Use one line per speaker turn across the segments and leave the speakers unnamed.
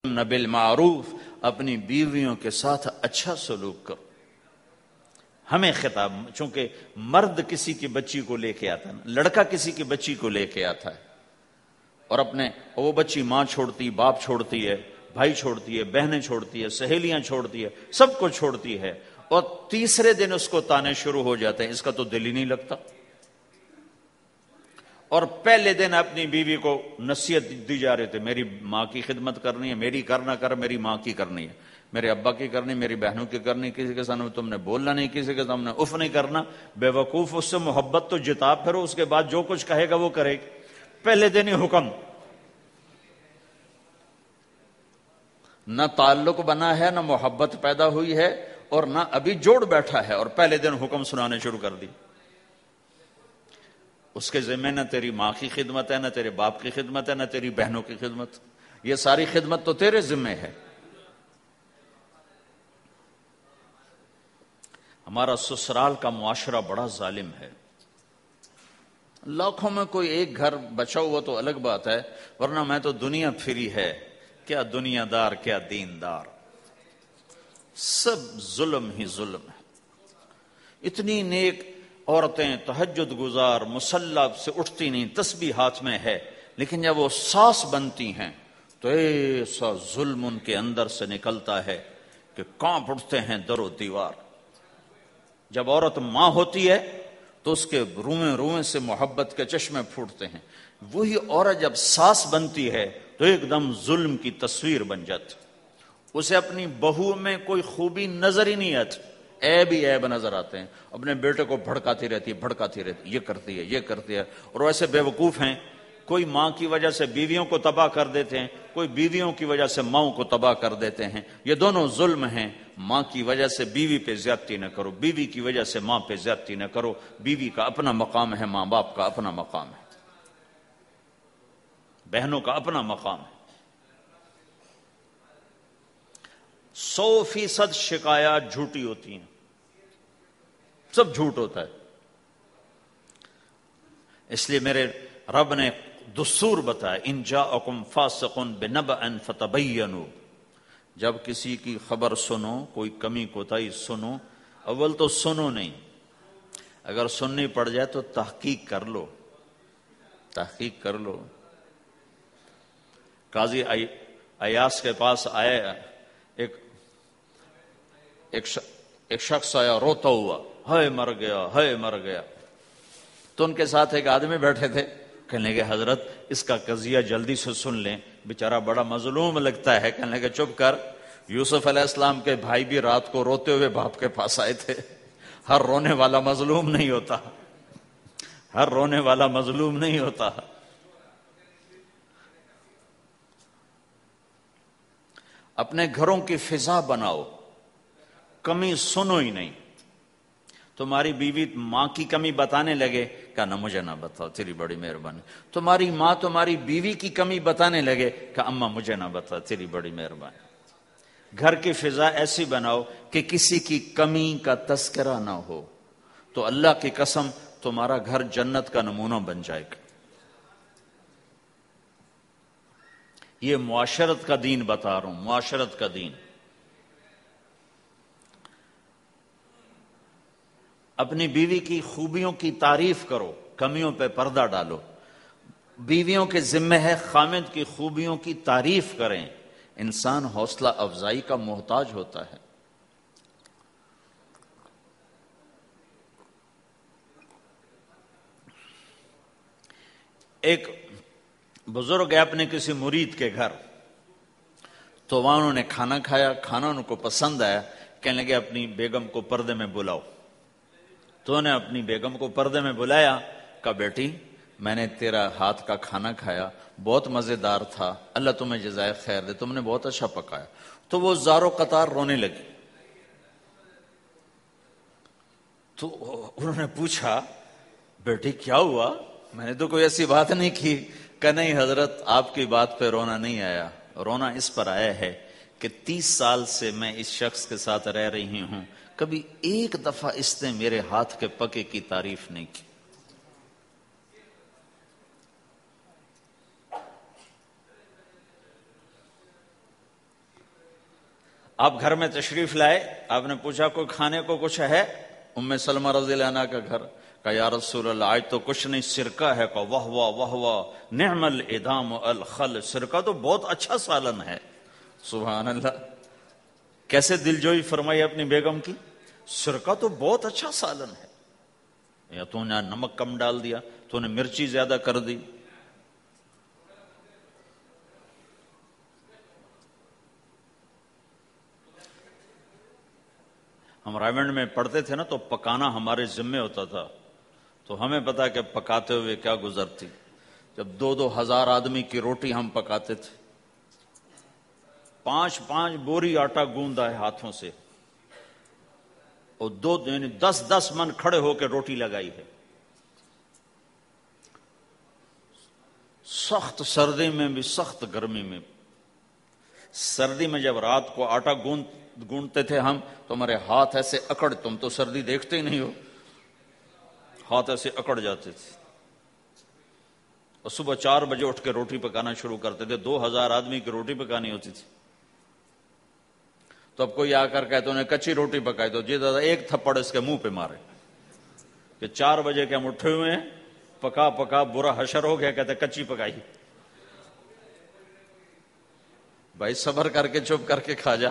بالمعروف، اپنی بیویوں کے ساتھ اچھا سلوک کرو. ہمیں خطاب، چونکہ مرد کسی کی بچی کو لے کے آتا ہے، لڑکا کسی کی بچی کو لے کے آتا ہے اور وہ بچی ماں چھوڑتی، باپ چھوڑتی ہے، بھائی چھوڑتی ہے، بہنیں چھوڑتی ہے، سہیلیاں چھوڑتی ہے، سب کو چھوڑتی ہے، اور تیسرے دن اس کو تانے شروع ہو جاتے ہیں، اس کا تو دل ہی نہیں لگتا. اور پہلے دن اپنی بیوی کو نصیحت دی جا رہے تھے، میری ماں کی خدمت کرنی ہے، میری کرنا کر، میری ماں کی کرنی ہے، میرے ابا کی کرنی، میری بہنوں کی کرنی، کسی کے سامنے تم نے بولنا نہیں، کسی کے سامنے اف نہیں کرنا. بے وقوف، اس سے محبت تو جتا پھرو، اس کے بعد جو کچھ کہے گا وہ کرے گی. پہلے دن ہی حکم. نہ تعلق بنا ہے، نہ محبت پیدا ہوئی ہے، اور نہ ابھی جوڑ بیٹھا ہے، اور پہلے دن حکم سنانے شروع کر دی. اس کے ذمہ نہ تیری ماں کی خدمت ہے، نہ تیرے باپ کی خدمت ہے، نہ تیری بہنوں کی خدمت. یہ ساری خدمت تو تیرے ذمہ ہے. ہمارا سسرال کا معاشرہ بڑا ظالم ہے. لاکھوں میں کوئی ایک گھر بچا ہوا تو الگ بات ہے، ورنہ میں تو دنیا پھری ہے، کیا دنیا دار کیا دین دار، سب ظلم ہی ظلم ہے. اتنی نیک عورتیں تہجد گزار مصلی سے اٹھتی نہیں، تسبیح ہاتھ میں ہے، لیکن جب وہ ساس بنتی ہیں تو ایسا ظلم ان کے اندر سے نکلتا ہے کہ کانپ اٹھتے ہیں در و دیوار. جب عورت ماں ہوتی ہے تو اس کے روئیں روئیں سے محبت کے چشمے پھوٹتے ہیں. وہی عورت جب ساس بنتی ہے تو ایک دم ظلم کی تصویر بن جاتی. اسے اپنی بہو میں کوئی خوبی نظر ہی نہیں آتی، عیب ہی عیب نظر آتے ہیں. اپنے بیٹے کو بھڑکاتی رہتی، یہ کرتی ہے، یہ کرتی ہے. اور ویسے بے وقوف ہیں، کوئی ماں کی وجہ سے بیویوں کو تباہ کر دیتے ہیں، کوئی بیویوں کی وجہ سے ماؤں کو تباہ کر دیتے ہیں. یہ دونوں ظلم ہیں. ماں کی وجہ سے بیوی پہ زیادتی نہ کرو، بیوی کی وجہ سے ماں پہ زیادتی نہ کرو. بیوی کا اپنا مقام ہے، ماں باپ کا اپنا مقام ہے، بہنوں کا اپنا مقام ہے. 100% شکایات جھوٹی ہوتی ہیں، سب جھوٹ ہوتا ہے. اس لیے میرے رب نے دستور بتایا، ان جاءکم فاسق بنبأ فتبینوا. جب کسی کی خبر سنو، کوئی کمی کوتاہی سنو، اول تو سنو نہیں، اگر سننی پڑ جائے تو تحقیق کر لو، تحقیق کر لو. قاضی ایاس کے پاس آیا ایک شخص آیا روتا ہوا، ہائے مر گیا، ہائے مر گیا. تو ان کے ساتھ ایک آدمی بیٹھے تھے، کہنے لگے حضرت اس کا قضیہ جلدی سے سن لیں، بیچارہ بڑا مظلوم لگتا ہے. کہنے لگے چپ کر، یوسف علیہ السلام کے بھائی بھی رات کو روتے ہوئے باپ کے پاس آئے تھے. ہر رونے والا مظلوم نہیں ہوتا، ہر رونے والا مظلوم نہیں ہوتا. اپنے گھروں کی فضا بناؤ، کمی سنو ہی نہیں. تمہاری بیوی ماں کی کمی بتانے لگے، کہا مجھے نہ بتاؤ، تیری بڑی مہربانی. تمہاری ماں تمہاری بیوی کی کمی بتانے لگے، کہا اماں مجھے نہ بتاؤ، تیری بڑی مہربانی. گھر کی فضا ایسی بناؤ کہ کسی کی کمی کا تذکرہ نہ ہو، تو اللہ کی قسم تمہارا گھر جنت کا نمونہ بن جائے گا. یہ معاشرت کا دین بتا رہا ہوں، معاشرت کا دین. اپنی بیوی کی خوبیوں کی تعریف کرو، کمیوں پہ پردہ ڈالو. بیویوں کے ذمہ ہے خامد کی خوبیوں کی تعریف کریں. انسان حوصلہ افزائی کا محتاج ہوتا ہے. ایک بزرگ ہے اپنے کسی مرید کے گھر، تو وہاں انہوں نے کھانا کھایا، کھانا ان کو پسند آیا. کہنے لگے اپنی بیگم کو پردے میں بلاؤ. تو انہوں نے اپنی بیگم کو پردے میں بلایا، کہا بیٹی میں نے تیرا ہاتھ کا کھانا کھایا، بہت مزیدار تھا، اللہ تمہیں جزائے خیر دے، تم نے بہت اچھا پکایا. تو وہ زار و قطار رونے لگی. تو انہوں نے پوچھا بیٹی کیا ہوا؟ میں نے تو کوئی ایسی بات نہیں کی. کہ نہیں حضرت آپ کی بات پہ رونا نہیں آیا، رونا اس پر آیا ہے کہ 30 سال سے میں اس شخص کے ساتھ رہ رہی ہوں، کبھی ایک دفعہ اس نے میرے ہاتھ کے پکے کی تعریف نہیں کی. آپ گھر میں تشریف لائے، آپ نے پوچھا کوئی کھانے کو کچھ ہے؟ ام سلمہ رضی اللہ عنہ کا گھر، کہا یا رسول اللہ آج تو کچھ نہیں، سرکہ ہے۔ کہا واہ واہ واہ واہ، نعم الادام الخل، سرکہ تو بہت اچھا سالن ہے۔ سبحان اللہ، کیسے دلجوئی فرمائی اپنی بیگم کی، سرکہ تو بہت اچھا سالن ہے، یا تو نے نمک کم ڈال دیا، تو نے مرچی زیادہ کر دی۔ ہم رائمنڈ میں پڑھتے تھے نا، تو پکانا ہمارے ذمے ہوتا تھا، تو ہمیں پتا کہ پکاتے ہوئے کیا گزرتی۔ جب 2,000 آدمی کی روٹی ہم پکاتے تھے، 5 بوری آٹا گوندا ہے ہاتھوں سے، اور 10 من کھڑے ہو کے روٹی لگائی ہے، سخت سردی میں بھی سخت گرمی میں۔ سردی میں جب رات کو آٹا گونتے تھے ہم، تو ہمارے ہاتھ ایسے اکڑ، تم تو سردی دیکھتے ہی نہیں ہو، ہاتھ ایسے اکڑ جاتے تھے، اور صبح 4 بجے اٹھ کے روٹی پکانا شروع کرتے تھے، 2,000 آدمی کی روٹی پکانی ہوتی تھی۔ تو اب کوئی آ کر کہے تو نے کچی روٹی پکائی، تو جی دادا ایک تھپڑ اس کے منہ پہ مارے کہ 4 بجے کے ہم اٹھے ہوئے ہیں، پکا پکا برا حشر ہو گیا، کہتے کچی پکائی۔ بھائی صبر کر کے چپ کر کے کھا جا۔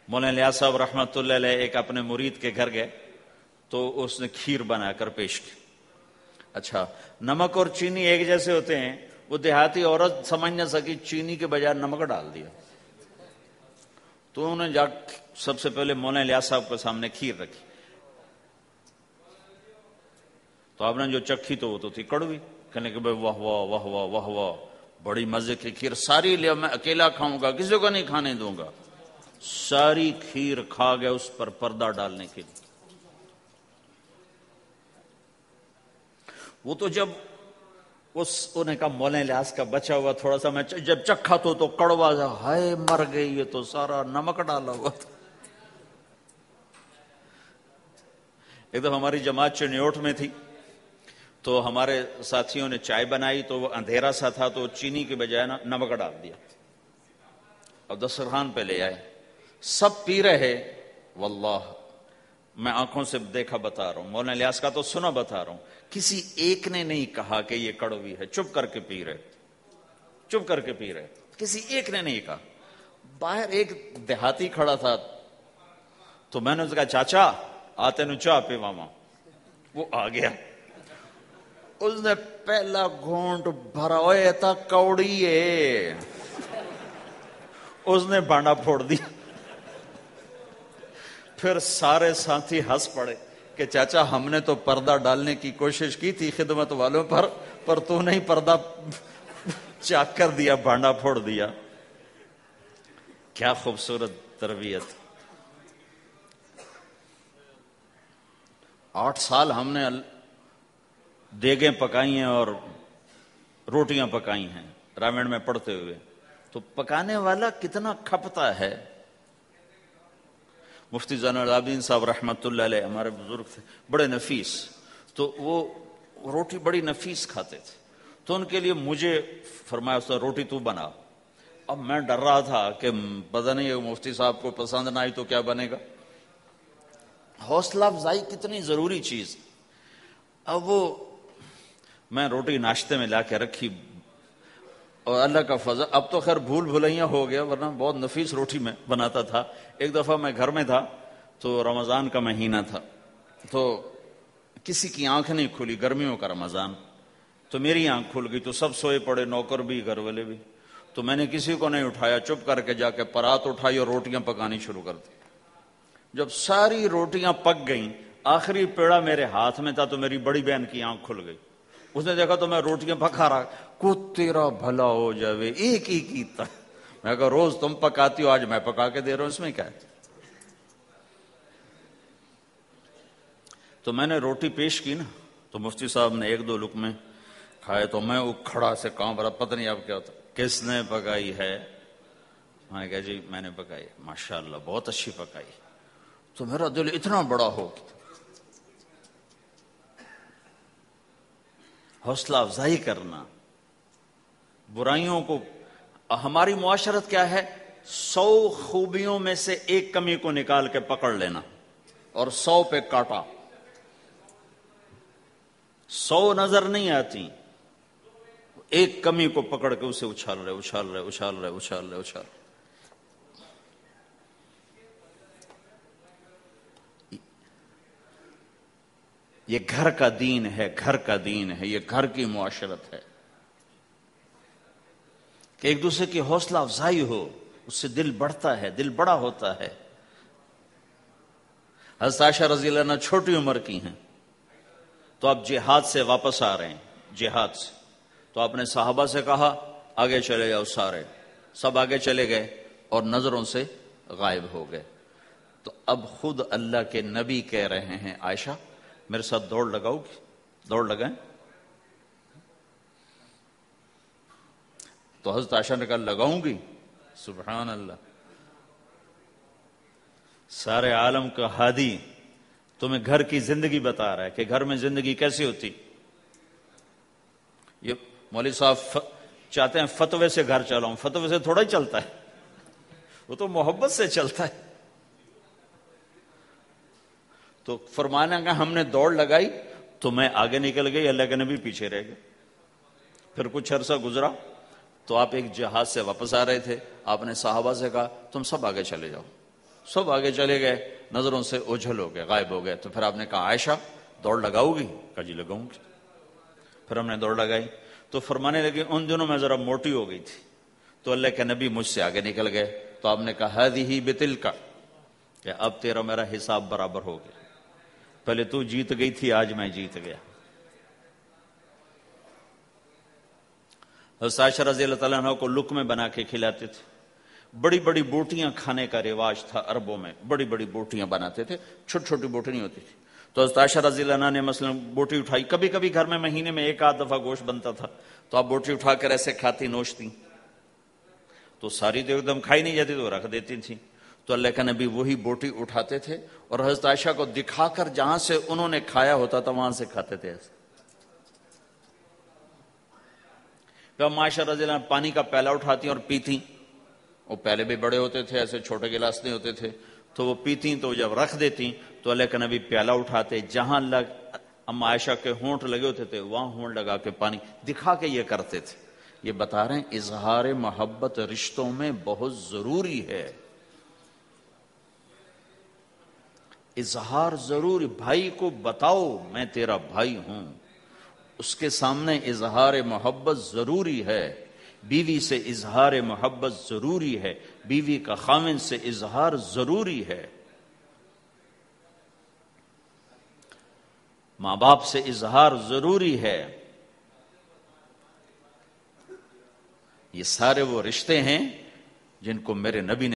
مولانا الیاس صاحب رحمۃ اللہ علیہ ایک اپنے مرید کے گھر گئے، تو اس نے کھیر بنا کر پیش کی۔ اچھا، نمک اور چینی ایک جیسے ہوتے ہیں، وہ دیہاتی عورت سمجھ نہ سکی، چینی کے بجائے نمک ڈال دیا، تو انہوں نے جا سب سے پہلے مولانا الیاس صاحب کے سامنے کھیر رکھی، تو آپ نے جو چکھی تو وہ تو تھی کڑوی، کہنے کہ بھائی واہ واہ واہ واہ واہ واہ، بڑی مزے کی کھیر، ساری لیا میں اکیلا کھاؤں گا، کسی کو نہیں کھانے دوں گا۔ ساری کھیر کھا گیا، اس پر پردہ ڈالنے کے لیے۔ وہ تو جب انہوں نے کہا مولانا الیاس کا بچا ہوا تھوڑا سا میں جب چکھا تو کڑوا جا، ہائے مر گئی، یہ تو سارا نمک ڈالا ہوا تھا۔ ایک دفعہ ہماری جماعت چنیوٹ میں تھی، تو ہمارے ساتھیوں نے چائے بنائی، تو وہ اندھیرا سا تھا، تو چینی کے بجائے نمک ڈال دیا، اور دسترخوان پہ لے آئے، سب پی رہے، واللہ میں آنکھوں سے دیکھا بتا رہا ہوں، مولانا الیاس کا تو سنا بتا رہا ہوں، کسی ایک نے نہیں کہا کہ یہ کڑوی ہے، چپ کر کے پی رہے، چپ کر کے پی رہے، کسی ایک نے نہیں کہا۔ باہر ایک دیہاتی کھڑا تھا، تو میں نے اس کہا چاچا آتے نو چاہ پی ماما، وہ آ گیا، اس نے پہلا گھونٹ بھرا، اوے تا کوڑی ہے، اس نے بانڈا پھوڑ دیا۔ پھر سارے ساتھی ہنس پڑے کہ چاچا ہم نے تو پردہ ڈالنے کی کوشش کی تھی خدمت والوں پر تو نہیں پردہ چاک کر دیا، بانڈا پھوڑ دیا۔ کیا خوبصورت تربیت۔ 8 سال ہم نے دیگیں پکائی ہیں اور روٹیاں پکائی ہیں رامین میں پڑھتے ہوئے، تو پکانے والا کتنا کھپتا ہے۔ مفتی زین العابدین صاحب رحمۃ اللہ علیہ ہمارے بزرگ تھے، بڑے نفیس، تو وہ روٹی بڑی نفیس کھاتے تھے، تو ان کے لیے مجھے فرمایا اس نے روٹی تو بنا۔ اب میں ڈر رہا تھا کہ پتہ نہیں مفتی صاحب کو پسند نہ آئی تو کیا بنے گا۔ حوصلہ افزائی کتنی ضروری چیز۔ اب وہ میں روٹی ناشتے میں لا کے رکھی، اور اللہ کا فضل، اب تو خیر بھول بھلائیاں ہو گیا، ورنہ بہت نفیس روٹی میں بناتا تھا۔ ایک دفعہ میں گھر میں تھا، تو رمضان کا مہینہ تھا، تو کسی کی آنکھ نہیں کھلی، گرمیوں کا رمضان، تو میری آنکھ کھل گئی، تو سب سوئے پڑے، نوکر بھی گھر والے بھی، تو میں نے کسی کو نہیں اٹھایا، چپ کر کے جا کے پرات اٹھائی اور روٹیاں پکانی شروع کر دی۔ جب ساری روٹیاں پک گئیں، آخری پیڑا میرے ہاتھ میں تھا، تو میری بڑی بہن کی آنکھ کھل گئی، اس نے دیکھا تو میں روٹیاں پکا رہا، کو تیرا بھلا ہو جاوے، ایک ہی کیتا۔ میں کہا روز تم پکاتی ہو، آج میں پکا کے دے رہا ہوں، اس میں کیا ہے۔ تو میں نے روٹی پیش کی نا، تو مفتی صاحب نے 1-2 لقمے کھائے، تو میں کھڑا سے کانپ رہا، پتہ نہیں اب کیا ہوتا، کس نے پکائی ہے؟ میں نے کہا جی میں نے پکائی۔ ماشاءاللہ بہت اچھی پکائی۔ تو میرا دل اتنا بڑا ہو گیا۔ حوصلہ افزائی کرنا، برائیوں کو، ہماری معاشرت کیا ہے، 100 خوبیوں میں سے ایک کمی کو نکال کے پکڑ لینا اور 100 پہ کاٹا. 100 نظر نہیں آتی، ایک کمی کو پکڑ کے اسے اچھال رہے اچھال رہے اچھال رہے اچھال رہے اچھال رہے. یہ گھر کا دین ہے، گھر کا دین ہے، یہ گھر کی معاشرت ہے کہ ایک دوسرے کی حوصلہ افزائی ہو، اس سے دل بڑھتا ہے، دل بڑا ہوتا ہے. حضرت عائشہ رضی اللہ عنہ چھوٹی عمر کی ہیں تو آپ جہاد سے واپس آ رہے ہیں، جہاد سے. تو آپ نے صحابہ سے کہا آگے چلے جاؤ، سارے سب آگے چلے گئے اور نظروں سے غائب ہو گئے. تو اب خود اللہ کے نبی کہہ رہے ہیں عائشہ میرے ساتھ دوڑ لگاؤ گی؟ دوڑ لگائیں. تو حضرت عائشہ نے کہا لگاؤں گی. سبحان اللہ، سارے عالم کا ہادی تمہیں گھر کی زندگی بتا رہا ہے کہ گھر میں زندگی کیسی ہوتی. یہ مولوی صاحب چاہتے ہیں فتوے سے گھر چلاؤں، فتوے سے تھوڑا ہی چلتا ہے، وہ تو محبت سے چلتا ہے. تو فرمانا کہ ہم نے دوڑ لگائی تو میں آگے نکل گئی، اللہ کے نبی پیچھے رہ گئے. پھر کچھ عرصہ گزرا تو آپ ایک جہاز سے واپس آ رہے تھے، آپ نے صحابہ سے کہا تم سب آگے چلے جاؤ. سب آگے چلے گئے، نظروں سے اوجھل ہو گئے، غائب ہو گئے. تو پھر آپ نے کہا عائشہ دوڑ لگاؤ گی؟ کہا جی لگاؤں گی. پھر ہم نے دوڑ لگائی تو فرمانے لگے ان دنوں میں ذرا موٹی ہو گئی تھی تو اللہ کے نبی مجھ سے آگے نکل گئے. تو آپ نے کہا ہذہ بتلک، کہ اب تیرا میرا حساب برابر ہو گیا، پہلے تو جیت گئی تھی، آج میں جیت گیا. حضرت عائشہ رضی اللہ تعالیٰ عنہ کو لقمے بنا کے کھلاتے تھے. بڑی بڑی بوٹیاں کھانے کا رواج تھا عربوں میں، بڑی بڑی بوٹیاں بناتے تھے، چھوٹی چھوٹی بوٹی نہیں ہوتی تھی. تو حضرت عائشہ رضی اللہ عنہ نے مثلا بوٹی اٹھائی، کبھی کبھی گھر میں مہینے میں ایک آدھ دفعہ گوشت بنتا تھا تو آپ بوٹی اٹھا کر ایسے کھاتی نوچتی، تو ساری تو ایک دم کھائی نہیں جاتی تو رکھ دیتی تھی. تو اللہ کا نبی وہی بوٹی اٹھاتے تھے اور حضرت عائشہ کو دکھا کر جہاں سے انہوں نے کھایا ہوتا تھا وہاں سے کھاتے تھے ایسے. عائشہ رضی اللہ عنہ پانی کا پیالہ اٹھاتی اور پیتی، وہ پہلے بھی بڑے ہوتے تھے، ایسے چھوٹے گلاس نہیں ہوتے تھے، تو وہ پیتی تو جب رکھ دیتی تو اللہ کا نبی پیالہ اٹھاتے، جہاں اما عائشہ کے ہونٹ لگے ہوتے تھے وہاں ہونٹ لگا کے پانی دکھا کے یہ کرتے تھے. یہ بتا رہے ہیں اظہار محبت رشتوں میں بہت ضروری ہے، اظہار ضروری. بھائی کو بتاؤ میں تیرا بھائی ہوں، اس کے سامنے اظہار محبت ضروری ہے. بیوی سے اظہار محبت ضروری ہے، بیوی کا خاوند سے اظہار ضروری ہے، ماں باپ سے اظہار ضروری ہے. یہ سارے وہ رشتے ہیں جن کو میرے نبی نے